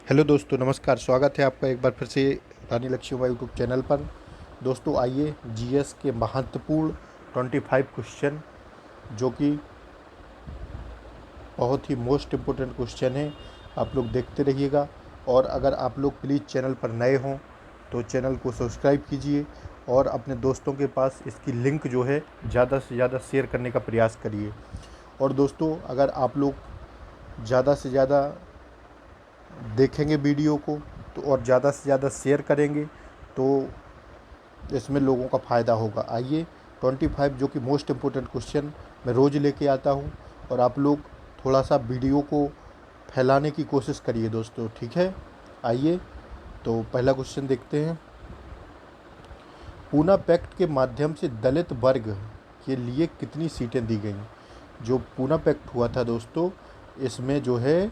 Hello दोस्तों, नमस्कार। स्वागत है आपका एक बार फिर से रानी लक्ष्मीबाई यूट्यूब चैनल पर। दोस्तों आइए जीएस के महत्वपूर्ण 25 क्वेश्चन, जो कि बहुत ही मोस्ट इम्पोर्टेंट क्वेश्चन है, आप लोग देखते रहिएगा। और अगर आप लोग प्लीज़ चैनल पर नए हों तो चैनल को सब्सक्राइब कीजिए और अपने दोस्तों के पास इसकी लिंक जो है ज़्यादा से ज़्यादा शेयर करने का प्रयास करिए। और दोस्तों, अगर आप लोग ज़्यादा से ज़्यादा देखेंगे वीडियो को तो और ज़्यादा से ज़्यादा शेयर करेंगे तो इसमें लोगों का फ़ायदा होगा। आइए 25 जो कि मोस्ट इम्पोर्टेंट क्वेश्चन मैं रोज़ लेके आता हूँ, और आप लोग थोड़ा सा वीडियो को फैलाने की कोशिश करिए दोस्तों, ठीक है। आइए तो पहला क्वेश्चन देखते हैं। पूना पैक्ट के माध्यम से दलित वर्ग के लिए कितनी सीटें दी गईं? जो पूना पैक्ट हुआ था दोस्तों, इसमें जो है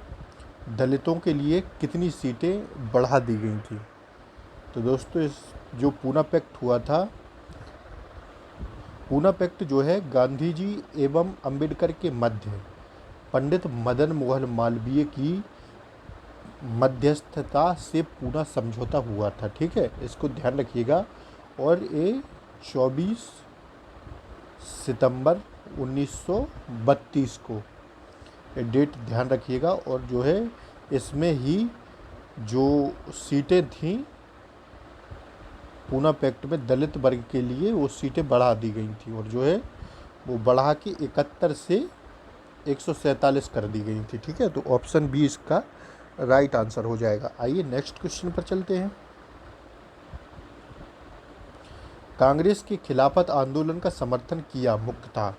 दलितों के लिए कितनी सीटें बढ़ा दी गई थी? तो दोस्तों, इस जो पूना पैक्ट हुआ था, पूना पैक्ट जो है गांधी जी एवं अंबेडकर के मध्य पंडित मदन मोहन मालवीय की मध्यस्थता से पूना समझौता हुआ था, ठीक है, इसको ध्यान रखिएगा। और ये 24 सितंबर 1932 को, ये डेट ध्यान रखिएगा। और जो है इसमें ही जो सीटें थीं पूना पैक्ट में दलित वर्ग के लिए, वो सीटें बढ़ा दी गई थी, और जो है वो बढ़ा के 71 से 147 कर दी गई थी, ठीक है। तो ऑप्शन बी इसका राइट आंसर हो जाएगा। आइए नेक्स्ट क्वेश्चन पर चलते हैं। कांग्रेस के खिलाफत आंदोलन का समर्थन किया मुख्यतः।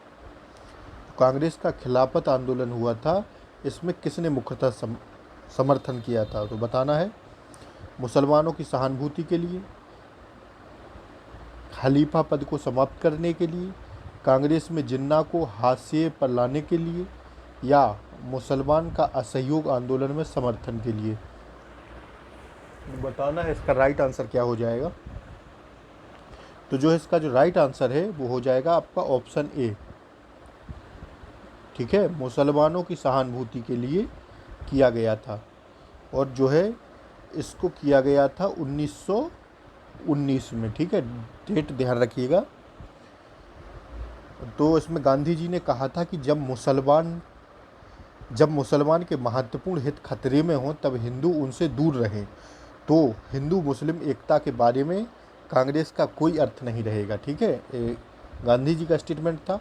कांग्रेस का खिलाफत आंदोलन हुआ था, इसमें किसने मुख्यतः समर्थन किया था? तो बताना है। मुसलमानों की सहानुभूति के लिए, खलीफा पद को समाप्त करने के लिए, कांग्रेस में जिन्ना को हाशिए पर लाने के लिए, या मुसलमान का असहयोग आंदोलन में समर्थन के लिए? बताना है इसका राइट आंसर क्या हो जाएगा। तो जो इसका जो राइट आंसर है वो हो जाएगा आपका ऑप्शन ए, ठीक है। मुसलमानों की सहानुभूति के लिए किया गया था, और जो है इसको किया गया था 1919 में, ठीक है। डेट ध्यान रखिएगा। तो इसमें गांधी जी ने कहा था कि जब मुसलमान के महत्वपूर्ण हित खतरे में हों तब हिंदू उनसे दूर रहें। तो हिंदू मुस्लिम एकता के बारे में कांग्रेस का कोई अर्थ नहीं रहेगा, ठीक है। ये गांधी जी का स्टेटमेंट था।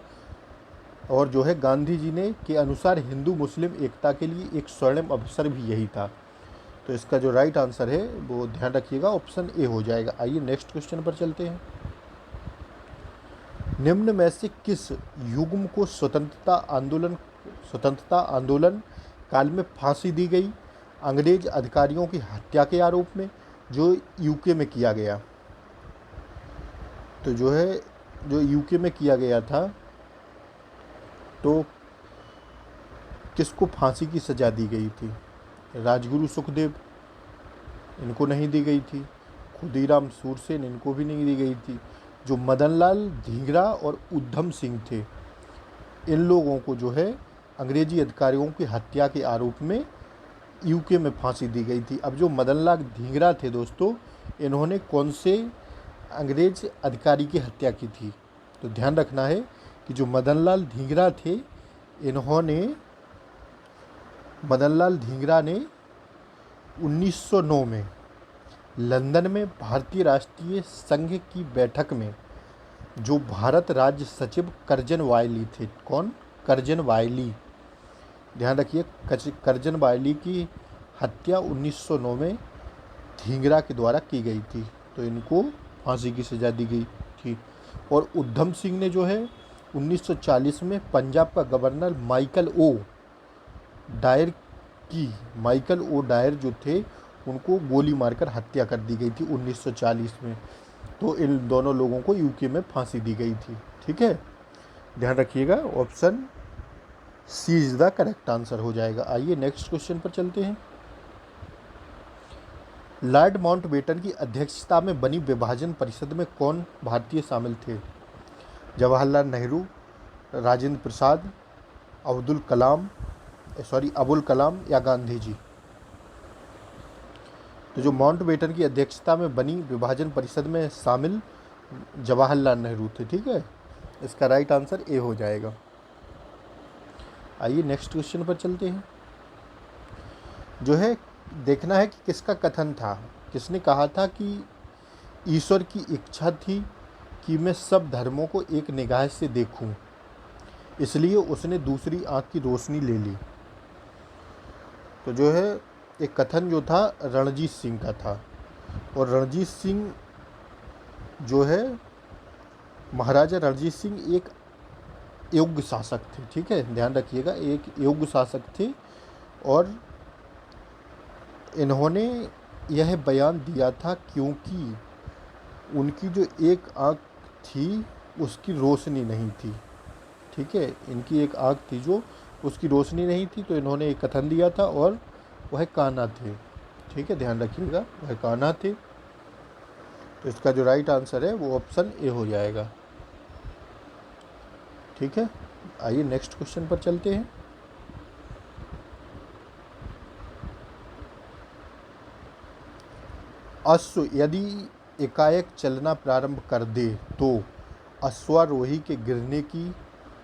और जो है गांधी जी ने के अनुसार हिंदू मुस्लिम एकता के लिए एक स्वर्णिम अवसर भी यही था। तो इसका जो राइट आंसर है वो ध्यान रखिएगा, ऑप्शन ए हो जाएगा। आइए नेक्स्ट क्वेश्चन पर चलते हैं। निम्न में से किस युग्म को स्वतंत्रता आंदोलन काल में फांसी दी गई अंग्रेज अधिकारियों की हत्या के आरोप में, जो यूके में किया गया? तो जो है जो यूके में किया गया था, तो किसको फांसी की सज़ा दी गई थी? राजगुरु सुखदेव, इनको नहीं दी गई थी। खुदीराम सूरसेन, इनको भी नहीं दी गई थी। जो मदनलाल धींगरा और उधम सिंह थे, इन लोगों को जो है अंग्रेजी अधिकारियों की हत्या के आरोप में यूके में फांसी दी गई थी। अब जो मदनलाल धींगरा थे दोस्तों, इन्होंने कौन से अंग्रेज अधिकारी की हत्या की थी? तो ध्यान रखना है कि जो मदनलाल धींगरा ने 1909 में लंदन में भारतीय राष्ट्रीय संघ की बैठक में जो भारत राज्य सचिव करजन वायली थे, कौन? करजन वायली, ध्यान रखिए। करजन वायली की हत्या 1909 में धींगरा के द्वारा की गई थी, तो इनको फांसी की सज़ा दी गई थी। और उधम सिंह ने जो है 1940 में पंजाब का गवर्नर माइकल ओ डायर जो थे, उनको गोली मारकर हत्या कर दी गई थी 1940 में। तो इन दोनों लोगों को यूके में फांसी दी गई थी, ठीक है। ध्यान रखिएगा, option C is the correct answer हो जाएगा। आइए नेक्स्ट क्वेश्चन पर चलते हैं। लॉर्ड माउंटबेटन की अध्यक्षता में बनी विभाजन परिषद में कौन भारतीय शामिल थे? जवाहरलाल नेहरू, राजेंद्र प्रसाद, अब्दुल कलाम या गांधी जी? तो जो माउंटबेटन की अध्यक्षता में बनी विभाजन परिषद में शामिल जवाहरलाल नेहरू थे। ठीक है, इसका राइट आंसर ए हो जाएगा। आइए नेक्स्ट क्वेश्चन पर चलते हैं। जो है देखना है कि किसका कथन था, किसने कहा था कि ईश्वर की इच्छा थी कि मैं सब धर्मों को एक निगाह से देखूं, इसलिए उसने दूसरी आंख की रोशनी ले ली। तो जो है एक कथन जो था रणजीत सिंह का था, और रणजीत सिंह जो है महाराजा रणजीत सिंह एक योग्य शासक थे। ठीक है, ध्यान रखिएगा, एक योग्य शासक थे, और इन्होंने यह बयान दिया था क्योंकि उनकी जो एक आँख थी उसकी रोशनी नहीं थी। ठीक है, इनकी एक आँख थी जो उसकी रोशनी नहीं थी, तो इन्होंने एक कथन दिया था, और वह कान्हा थे। ठीक है, ध्यान रखिएगा, वह कान्हा थे। तो इसका जो राइट आंसर है वो ऑप्शन ए हो जाएगा। ठीक है, आइए नेक्स्ट क्वेश्चन पर चलते हैं। अश्व यदि एकाएक चलना प्रारंभ कर दे तो अश्वारोही के गिरने की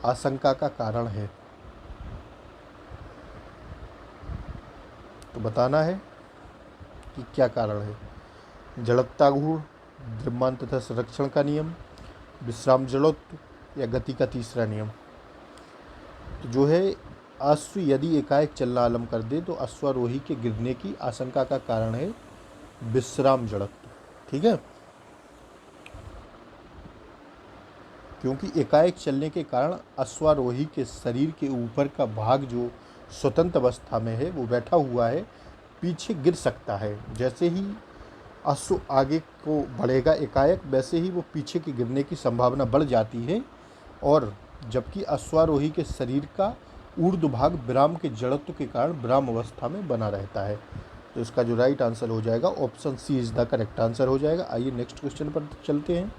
आशंका का कारण है। तो बताना है कि क्या कारण है। जड़त्वा गुण, द्रव्यमान तथा संरक्षण का नियम, विश्राम जड़त्व, या गति का तीसरा नियम। तो जो है अश्व यदि एकाएक चलना आरंभ कर दे तो अश्वारोही के गिरने की आशंका का कारण है विश्राम जड़त्व। ठीक है, क्योंकि एकाएक चलने के कारण अश्वारोही के शरीर के ऊपर का भाग जो स्वतंत्र अवस्था में है वो बैठा हुआ है, पीछे गिर सकता है। जैसे ही अश्व आगे को बढ़ेगा एकाएक, वैसे ही वो पीछे के गिरने की संभावना बढ़ जाती है, और जबकि अश्वारोही के शरीर का ऊर्ध्व भाग विराम के जड़त्व के कारण विराम अवस्था में बना रहता है। तो इसका जो राइट आंसर हो जाएगा option C is the correct answer हो जाएगा। आइए नेक्स्ट क्वेश्चन पर चलते हैं।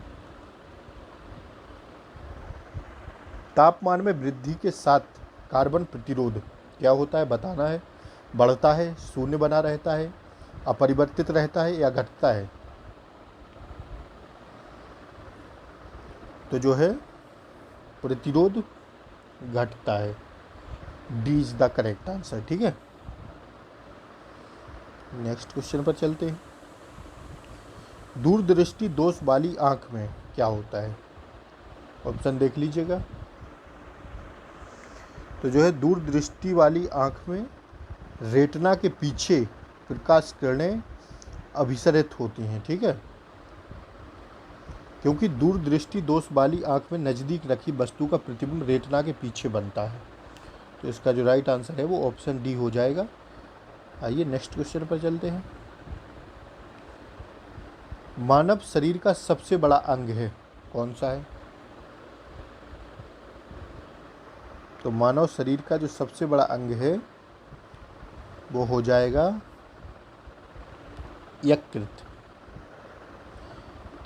तापमान में वृद्धि के साथ कार्बन प्रतिरोध क्या होता है, बताना है। बढ़ता है, शून्य बना रहता है, अपरिवर्तित रहता है, या घटता है। तो जो है प्रतिरोध घटता है, D is the correct answer. ठीक है, नेक्स्ट क्वेश्चन पर चलते हैं। दूरदृष्टि दोष वाली आंख में क्या होता है, ऑप्शन देख लीजिएगा। तो जो है दूरदृष्टि वाली आंख में रेटिना के पीछे प्रकाश किरणें अभिसरित होती हैं। ठीक है, क्योंकि दूरदृष्टि दोष वाली आंख में नज़दीक रखी वस्तु का प्रतिबिंब रेटिना के पीछे बनता है। तो इसका जो राइट आंसर है वो ऑप्शन डी हो जाएगा। आइए नेक्स्ट क्वेश्चन पर चलते हैं। मानव शरीर का सबसे बड़ा अंग है कौन सा है। तो मानव शरीर का जो सबसे बड़ा अंग है वो हो जाएगा यकृत।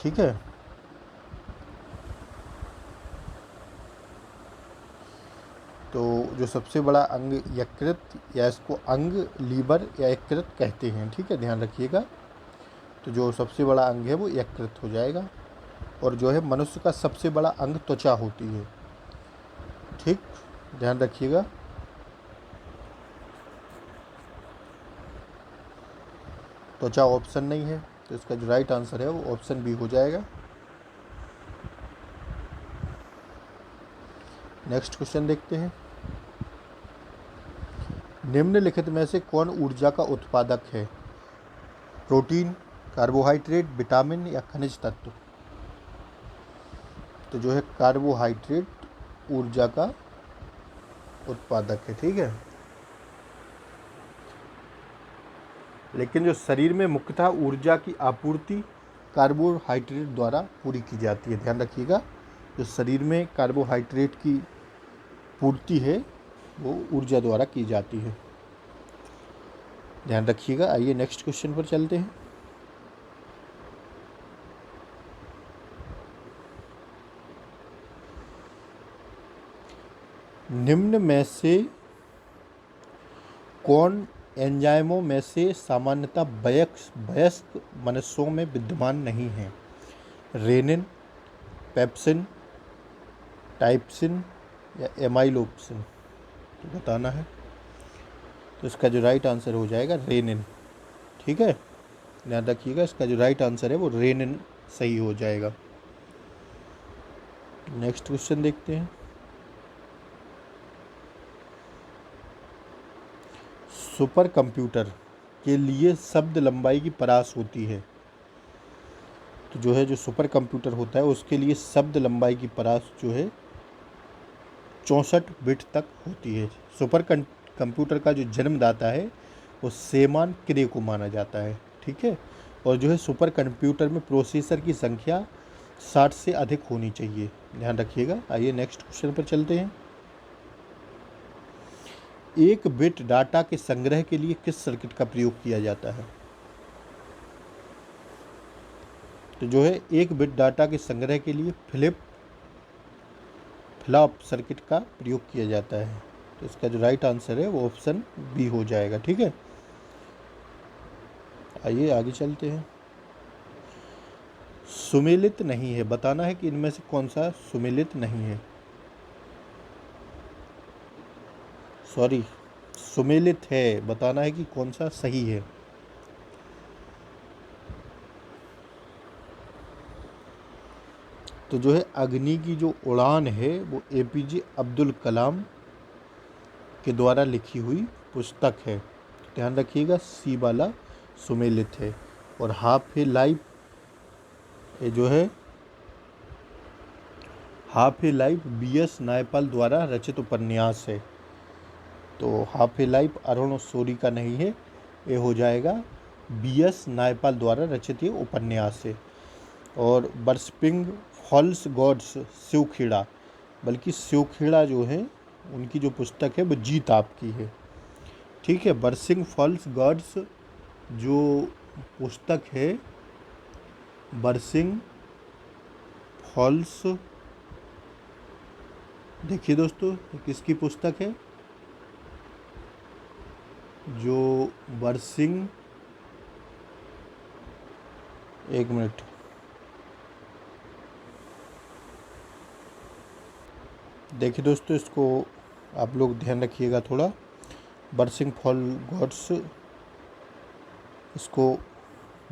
ठीक है, तो जो सबसे बड़ा अंग यकृत, या इसको अंग, लीवर या यकृत कहते हैं। ठीक है, ध्यान रखिएगा। तो जो सबसे बड़ा अंग है वो यकृत हो जाएगा, और जो है मनुष्य का सबसे बड़ा अंग त्वचा होती है। ठीक, ध्यान रखिएगा। त्वचा ऑप्शन नहीं है, तो इसका जो राइट आंसर है वो ऑप्शन बी हो जाएगा। नेक्स्ट क्वेश्चन देखते हैं। निम्नलिखित में से कौन ऊर्जा का उत्पादक है। प्रोटीन, कार्बोहाइड्रेट, विटामिन, या खनिज तत्व। तो जो है कार्बोहाइड्रेट ऊर्जा का उत्पादक है। ठीक है, लेकिन जो शरीर में मुख्यतः ऊर्जा की आपूर्ति कार्बोहाइड्रेट द्वारा पूरी की जाती है। ध्यान रखिएगा, जो शरीर में कार्बोहाइड्रेट की पूर्ति है वो ऊर्जा द्वारा की जाती है। ध्यान रखिएगा। आइए नेक्स्ट क्वेश्चन पर चलते हैं। निम्न में से कौन एंजाइमों में से सामान्यतः वयस्क मनुष्यों में विद्यमान नहीं हैं? रेनिन, पेप्सिन, टाइपसिन या एमाइलोप्सिन? तो बताना है। तो इसका जो राइट आंसर हो जाएगा रेनिन। ठीक है, ध्यान रखिएगा, इसका जो राइट आंसर है वो रेनिन सही हो जाएगा। नेक्स्ट क्वेश्चन देखते हैं। सुपर कंप्यूटर के लिए शब्द लंबाई की परास होती है। तो जो है, जो सुपर कंप्यूटर होता है उसके लिए शब्द लंबाई की परास जो है 64 बिट तक होती है। सुपर कंप्यूटर का जो जन्मदाता है वो सेमान क्रे को माना जाता है। ठीक है, और जो है सुपर कंप्यूटर में प्रोसेसर की संख्या 60 से अधिक होनी चाहिए, ध्यान रखिएगा। आइए नेक्स्ट क्वेश्चन पर चलते हैं। एक बिट डाटा के संग्रह के लिए किस सर्किट का प्रयोग किया जाता है? तो जो है एक बिट डाटा के संग्रह के लिए फ्लिप फ्लॉप सर्किट का प्रयोग किया जाता है। तो इसका जो राइट आंसर है वो ऑप्शन बी हो जाएगा। ठीक है, आइए आगे चलते हैं। सुमेलित नहीं है, बताना है कि इनमें से कौन सा सुमेलित नहीं है। सॉरी, सुमेलित है, बताना है कि कौन सा सही है। तो जो है अग्नि की जो उड़ान है वो एपीजे अब्दुल कलाम के द्वारा लिखी हुई पुस्तक है। ध्यान रखिएगा, सी वाला सुमेलित है। और हाफ ए लाइफ, ये जो है half a life V S Naipaul द्वारा रचित उपन्यास है। तो half a life Arun Shourie का नहीं है, ये हो जाएगा बीएस नायपाल द्वारा रचित ये उपन्यास है। और बरसिंग फॉल्स गॉड्स शिवखेड़ा, बल्कि शिवखेड़ा जो है उनकी जो पुस्तक है वो जीत आपकी है। ठीक है, बरसिंग फॉल्स गॉड्स जो पुस्तक है, बरसिंग फॉल्स, देखिए दोस्तों ये किसकी पुस्तक है? जो बरसिंग, एक मिनट, देखिए दोस्तों इसको आप लोग ध्यान रखिएगा थोड़ा। बरसिंग फॉल गॉड्स, इसको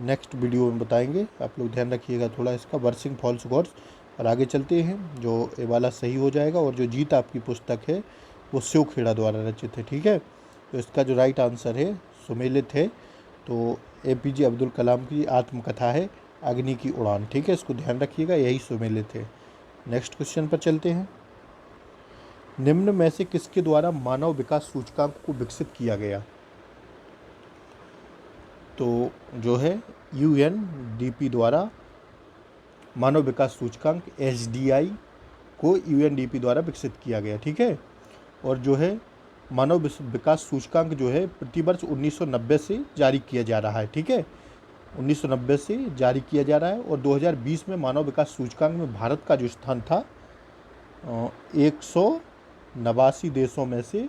नेक्स्ट वीडियो में बताएंगे, आप लोग ध्यान रखिएगा थोड़ा इसका, बरसिंग फॉल्स गॉड्स। और आगे चलते हैं, जो ये वाला सही हो जाएगा। और जो जीत आपकी पुस्तक है वो शिवखेड़ा द्वारा रचित है। ठीक है, तो इसका जो राइट आंसर है सुमेलित है। तो एपीजे अब्दुल कलाम की आत्मकथा है अग्नि की उड़ान। ठीक है, इसको ध्यान रखिएगा, यही सुमेलित है। नेक्स्ट क्वेश्चन पर चलते हैं। निम्न में से किसके द्वारा मानव विकास सूचकांक को विकसित किया गया? तो जो है यूएनडीपी द्वारा मानव विकास सूचकांक एचडीआई को यूएनडीपी द्वारा विकसित किया गया। ठीक है, और जो है मानव विकास सूचकांक जो है प्रतिवर्ष 1990 से जारी किया जा रहा है। ठीक है, 1990 से जारी किया जा रहा है। और 2020 में मानव विकास सूचकांक में भारत का जो स्थान था 189 देशों में से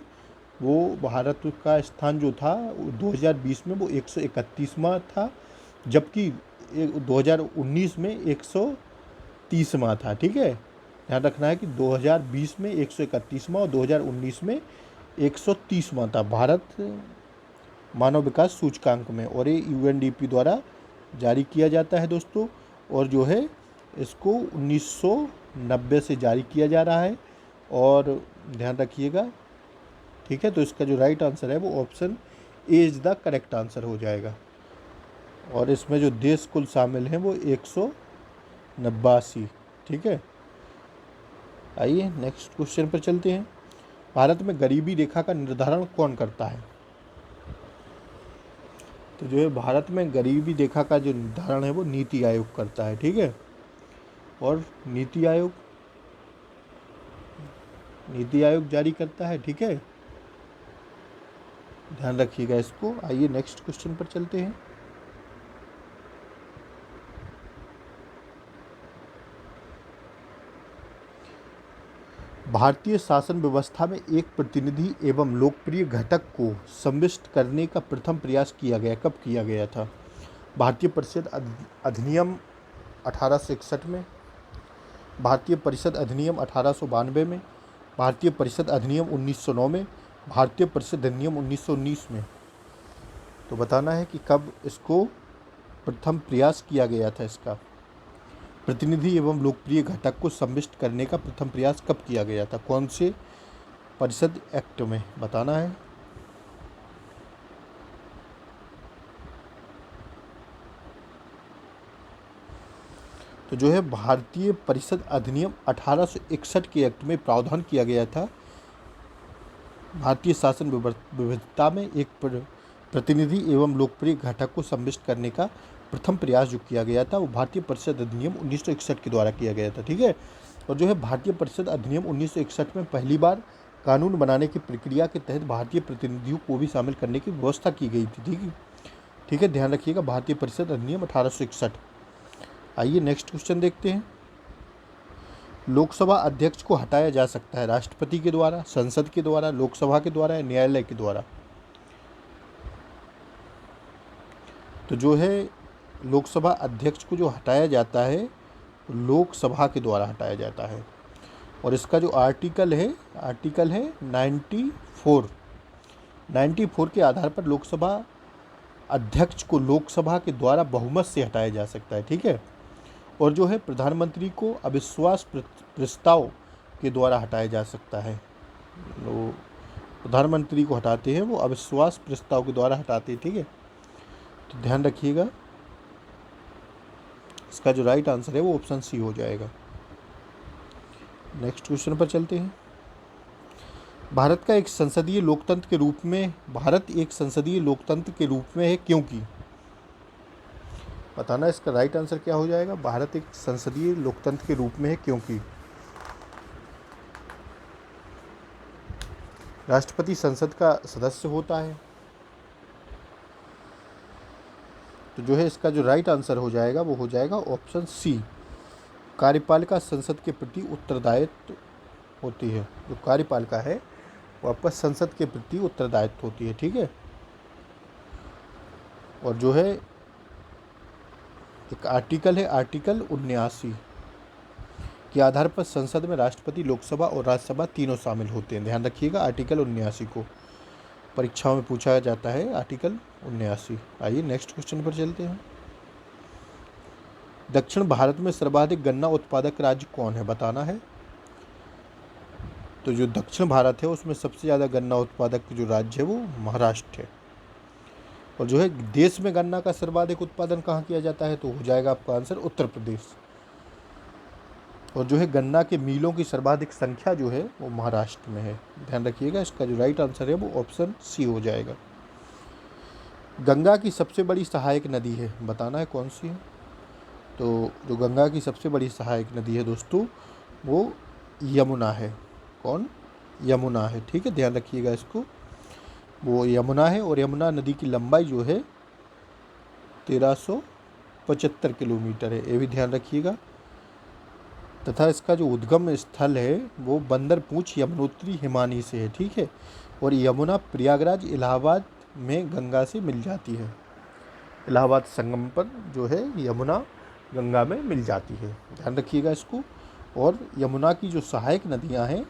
वो भारत का स्थान जो था 2020 में वो 131वां था, जबकि 2019 में 130वां था। ठीक है, ध्यान रखना है कि 2020 में 131वां और 2019 में 130वां था भारत मानव विकास सूचकांक में। और ये यूएनडीपी द्वारा जारी किया जाता है दोस्तों। और जो है इसको 1990 से जारी किया जा रहा है, और ध्यान रखिएगा। ठीक है, तो इसका जो राइट आंसर है वो option A is the correct answer हो जाएगा। और इसमें जो देश कुल शामिल हैं वो 189। ठीक है, आइए नेक्स्ट क्वेश्चन पर चलते हैं। भारत में गरीबी रेखा का निर्धारण कौन करता है? तो जो है भारत में गरीबी रेखा का जो निर्धारण है वो नीति आयोग करता है। ठीक है, और नीति आयोग जारी करता है। ठीक है, ध्यान रखिएगा इसको। आइए नेक्स्ट क्वेश्चन पर चलते हैं। भारतीय शासन व्यवस्था में एक प्रतिनिधि एवं लोकप्रिय घटक को सम्मिलित करने का प्रथम प्रयास किया गया, कब किया गया था? भारतीय परिषद अधिनियम 1861 में, भारतीय परिषद अधिनियम 1892 में, भारतीय परिषद अधिनियम 1909 में, भारतीय परिषद अधिनियम 1919 में। तो बताना है कि कब इसको प्रथम प्रयास किया गया था। इसका प्रतिनिधि एवं लोकप्रिय घटक को सम्मिलित करने का प्रथम प्रयास कब किया गया था, कौन से परिषद एक्ट में, बताना है। तो जो है भारतीय परिषद अधिनियम 1861 के एक्ट में प्रावधान किया गया था, भारतीय शासन व्यवस्था में एक प्रतिनिधि एवं लोकप्रिय घटक को सम्मिलित करने का प्रथम प्रयास जो किया गया था वो भारतीय परिषद अधिनियम 1961 के द्वारा किया गया था, ठीक है। और जो है भारतीय परिषद अधिनियम 1961 में पहली बार कानून बनाने की प्रक्रिया के तहत भारतीय प्रतिनिधियों को भी शामिल करने की व्यवस्था की गई थी, ठीक है, ध्यान रखिएगा, भारतीय परिषद अधिनियम 1861। आइए नेक्स्ट क्वेश्चन देखते हैं। लोकसभा अध्यक्ष को हटाया जा सकता है राष्ट्रपति के द्वारा, संसद के द्वारा, लोकसभा के द्वारा या न्यायालय के द्वारा? तो जो है लोकसभा अध्यक्ष को जो हटाया जाता है लोकसभा के द्वारा हटाया जाता है। और इसका जो आर्टिकल है 94 के आधार पर लोकसभा अध्यक्ष को लोकसभा के द्वारा बहुमत से हटाया जा सकता है, ठीक है। और जो है प्रधानमंत्री को अविश्वास प्रस्ताव के द्वारा हटाया जा सकता है। तो प्रधानमंत्री को हटाते हैं वो अविश्वास प्रस्ताव के द्वारा हटाते हैं, ठीक है। तो ध्यान रखिएगा, इसका जो राइट आंसर है वो ऑप्शन सी हो जाएगा। नेक्स्ट क्वेश्चन पर चलते हैं। भारत एक संसदीय लोकतंत्र के रूप में है क्योंकि? बताना इसका राइट आंसर क्या हो जाएगा। भारत एक संसदीय लोकतंत्र के रूप में है क्योंकि राष्ट्रपति संसद का सदस्य होता है। तो जो है इसका जो राइट आंसर हो जाएगा वो हो जाएगा ऑप्शन सी, कार्यपालिका संसद के प्रति उत्तरदायित्व होती है। जो कार्यपालिका है वो आपका संसद के प्रति उत्तरदायित्व होती है, ठीक है। और जो है एक आर्टिकल है आर्टिकल 79 के आधार पर संसद में राष्ट्रपति, लोकसभा और राज्यसभा तीनों शामिल होते हैं। ध्यान रखिएगा, आर्टिकल 79 को परीक्षाओं में पूछा जाता है, आर्टिकल 79। आइए नेक्स्ट क्वेश्चन पर चलते हैं। दक्षिण भारत में सर्वाधिक गन्ना उत्पादक राज्य कौन है, बताना है। तो जो दक्षिण भारत है उसमें सबसे ज़्यादा गन्ना उत्पादक जो राज्य है वो महाराष्ट्र है। और जो है देश में गन्ना का सर्वाधिक उत्पादन कहाँ किया जाता है, तो हो जाएगा आपका आंसर उत्तर प्रदेश। और जो है गन्ना के मिलों की सर्वाधिक संख्या जो है वो महाराष्ट्र में है। ध्यान रखिएगा, इसका जो राइट आंसर है वो ऑप्शन सी हो जाएगा। गंगा की सबसे बड़ी सहायक नदी है, बताना है कौन सी है। तो जो गंगा की सबसे बड़ी सहायक नदी है दोस्तों वो यमुना है। कौन? यमुना है, ठीक है, ध्यान रखिएगा इसको, वो यमुना है। और यमुना नदी की लंबाई जो है 1375 किलोमीटर है, ये भी ध्यान रखिएगा। तथा इसका जो उद्गम स्थल है वो बंदरपूंछ यमुनोत्री हिमानी से है, ठीक है। और यमुना प्रयागराज इलाहाबाद में गंगा से मिल जाती है। इलाहाबाद संगम पर जो है यमुना गंगा में मिल जाती है, ध्यान रखिएगा इसको। और यमुना की जो सहायक नदियां हैं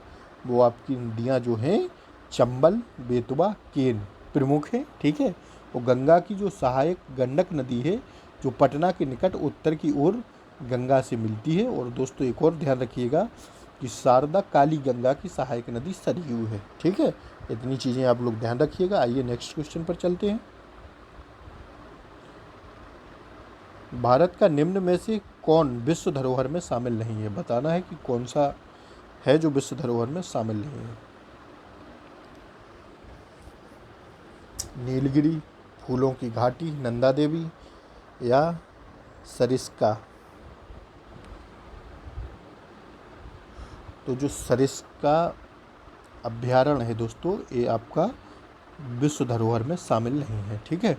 वो आपकी नदियां जो हैं चंबल, बेतवा, केन प्रमुख हैं, ठीक है। और गंगा की जो सहायक गंडक नदी है जो पटना के निकट उत्तर की ओर गंगा से मिलती है। और दोस्तों एक और ध्यान रखिएगा कि शारदा काली गंगा की सहायक नदी सरयू है, ठीक है। इतनी चीज़ें आप लोग ध्यान रखिएगा। आइए नेक्स्ट क्वेश्चन पर चलते हैं। भारत का निम्न में से कौन विश्व धरोहर में शामिल नहीं है, बताना है कि कौन सा है जो विश्व धरोहर में शामिल नहीं है। नीलगिरी, फूलों की घाटी, नंदा देवी या सरिस्का? तो जो सरिस्का अभ्यारण्य है दोस्तों ये आपका विश्व धरोहर में शामिल नहीं है, ठीक है।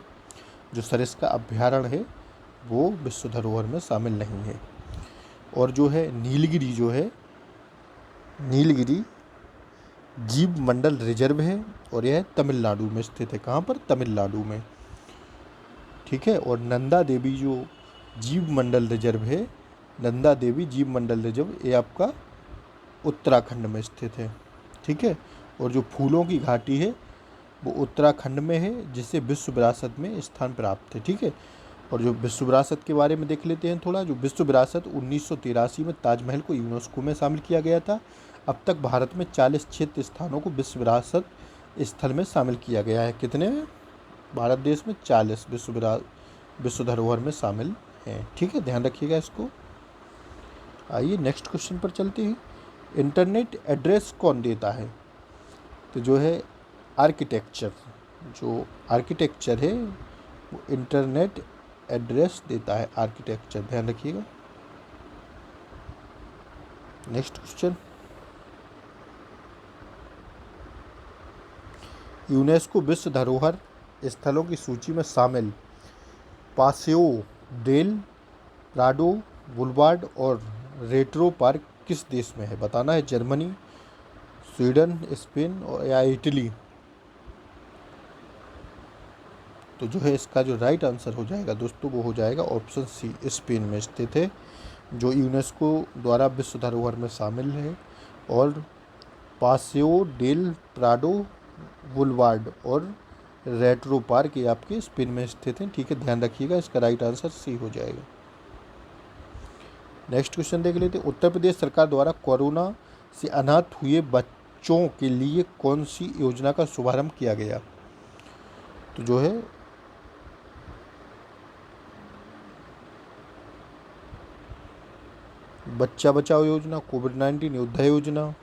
जो सरिस्का अभ्यारण्य है वो विश्व धरोहर में शामिल नहीं है। और जो है नीलगिरी जो है नीलगिरी जीव मंडल रिजर्व है और यह तमिलनाडु में स्थित है। कहाँ पर? तमिलनाडु में। ठीक है। और नंदा देवी जो जीव मंडल रिजर्व है, नंदा देवी जीव मंडल रिजर्व, ये आपका उत्तराखंड में स्थित है। ठीक है। और जो फूलों की घाटी है वो उत्तराखंड में है, जिसे विश्व विरासत में स्थान प्राप्त है। ठीक है। और जो विश्व विरासत के बारे में देख लेते हैं थोड़ा। जो विश्व विरासत 1983 में ताजमहल को यूनेस्को में शामिल किया गया था। अब तक भारत में 40 क्षेत्र स्थानों को विश्व विरासत स्थल में शामिल किया गया है। कितने में? भारत देश में 40 विश्व धरोहर में शामिल हैं। ठीक है, ध्यान रखिएगा इसको। आइए नेक्स्ट क्वेश्चन पर चलते हैं। इंटरनेट एड्रेस कौन देता है? तो जो है आर्किटेक्चर, जो आर्किटेक्चर है वो इंटरनेट एड्रेस देता है, आर्किटेक्चर, ध्यान रखिएगा। Next question. यूनेस्को विश्व धरोहर स्थलों की सूची में शामिल पासेओ डेल प्राडो बुलवार्ड और रेट्रो पार्क किस देश में है? बताना है। जर्मनी, स्वीडन, स्पेन और या इटली। तो जो है इसका जो राइट आंसर हो जाएगा दोस्तों वो हो जाएगा ऑप्शन सी, स्पेन में स्थित है, जो यूनेस्को द्वारा विश्व धरोहर में शामिल है। और पासेओ डेल प्राडो बुलवार्ड और रेट्रो पार्क ये आपके स्पेन में स्थित हैं। ठीक है, ध्यान रखिएगा, इसका राइट आंसर सी हो जाएगा। नेक्स्ट क्वेश्चन देख लेते हैं। उत्तर प्रदेश सरकार द्वारा कोरोना से अनाथ हुए बच्चों के लिए कौन सी योजना का शुभारंभ किया गया? तो जो है बच्चा बचाओ योजना, कोविड-19 योद्धा योजना,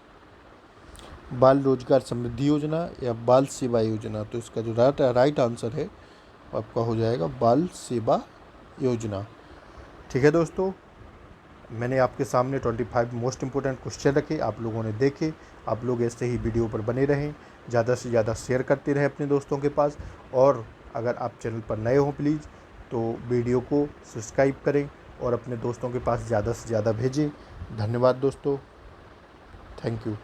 बाल रोजगार समृद्धि योजना या बाल सेवा योजना। तो इसका जो राइट आंसर है आपका हो जाएगा बाल सेवा योजना। ठीक है दोस्तों, मैंने आपके सामने 25 मोस्ट इंपॉर्टेंट क्वेश्चन रखे, आप लोगों ने देखे। आप लोग ऐसे ही वीडियो पर बने रहें, ज़्यादा से ज़्यादा शेयर करते रहें अपने दोस्तों के पास। और अगर आप चैनल पर नए हो प्लीज़ तो वीडियो को सब्सक्राइब करें और अपने दोस्तों के पास ज़्यादा से ज़्यादा भेजें। धन्यवाद दोस्तों, थैंक यू।